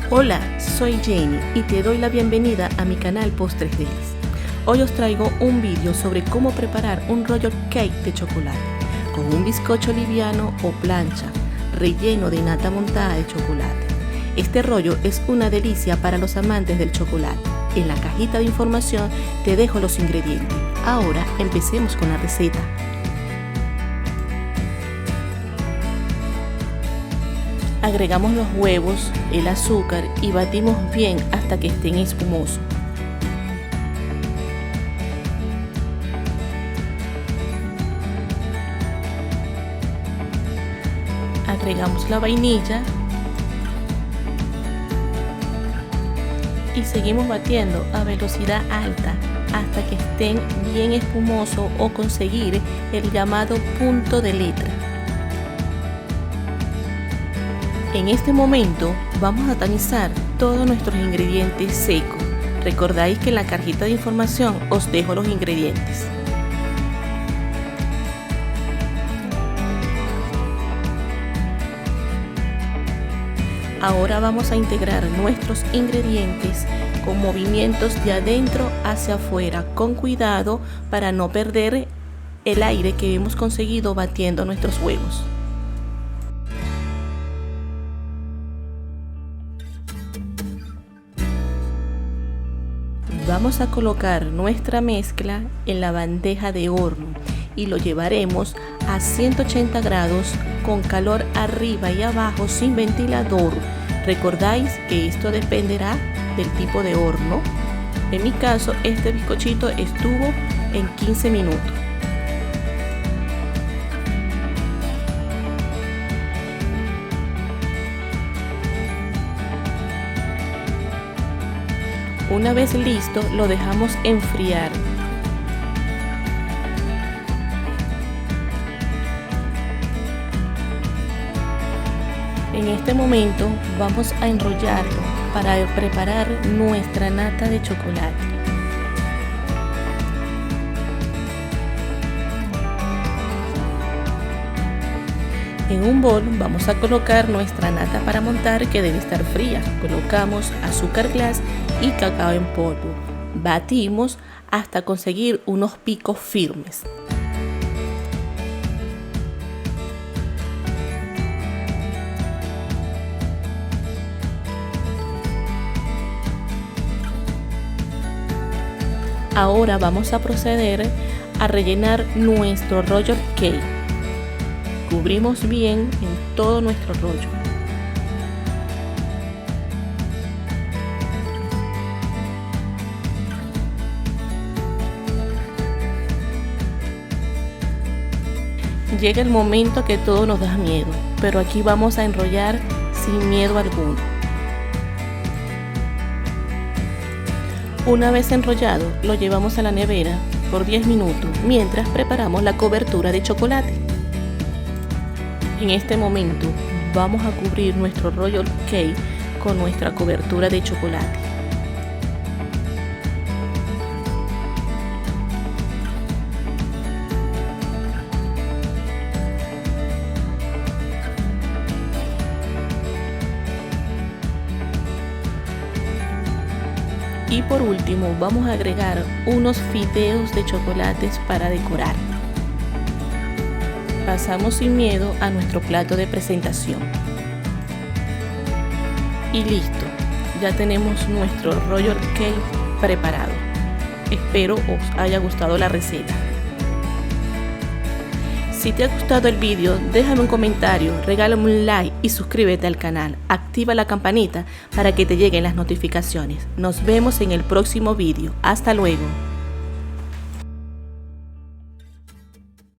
Hola, soy Jenny y te doy la bienvenida a mi canal Postres Delis. Hoy os traigo un vídeo sobre cómo preparar un royal cake de chocolate con un bizcocho liviano o plancha relleno de nata montada de chocolate. Este rollo es una delicia para los amantes del chocolate. En la cajita de información te dejo los ingredientes. Ahora empecemos con la receta. Agregamos los huevos, el azúcar y batimos bien hasta que estén espumosos. Agregamos la vainilla y seguimos batiendo a velocidad alta hasta que estén bien espumosos o conseguir el llamado punto de letra. En este momento vamos a tamizar todos nuestros ingredientes secos. Recordáis que en la cajita de información os dejo los ingredientes. Ahora vamos a integrar nuestros ingredientes con movimientos de adentro hacia afuera, con cuidado para no perder el aire que hemos conseguido batiendo nuestros huevos. Vamos a colocar nuestra mezcla en la bandeja de horno y lo llevaremos a 180 grados con calor arriba y abajo sin ventilador. Recordáis que esto dependerá del tipo de horno. En mi caso, este bizcochito estuvo en 15 minutos. Una vez listo, lo dejamos enfriar. En este momento vamos a enrollarlo para preparar nuestra nata de chocolate. En un bol vamos a colocar nuestra nata para montar, que debe estar fría. Colocamos azúcar glass y cacao en polvo. Batimos hasta conseguir unos picos firmes. Ahora vamos a proceder a rellenar nuestro royal cake. Cubrimos bien en todo nuestro rollo. Llega el momento que todo nos da miedo, pero aquí vamos a enrollar sin miedo alguno. Una vez enrollado, lo llevamos a la nevera por 10 minutos mientras preparamos la cobertura de chocolate. En este momento vamos a cubrir nuestro royal cake con nuestra cobertura de chocolate. Y por último vamos a agregar unos fideos de chocolates para decorar. Pasamos sin miedo a nuestro plato de presentación. Y listo, ya tenemos nuestro royal cake preparado. Espero os haya gustado la receta. Si te ha gustado el vídeo, déjame un comentario, regálame un like y suscríbete al canal. Activa la campanita para que te lleguen las notificaciones. Nos vemos en el próximo vídeo. Hasta luego.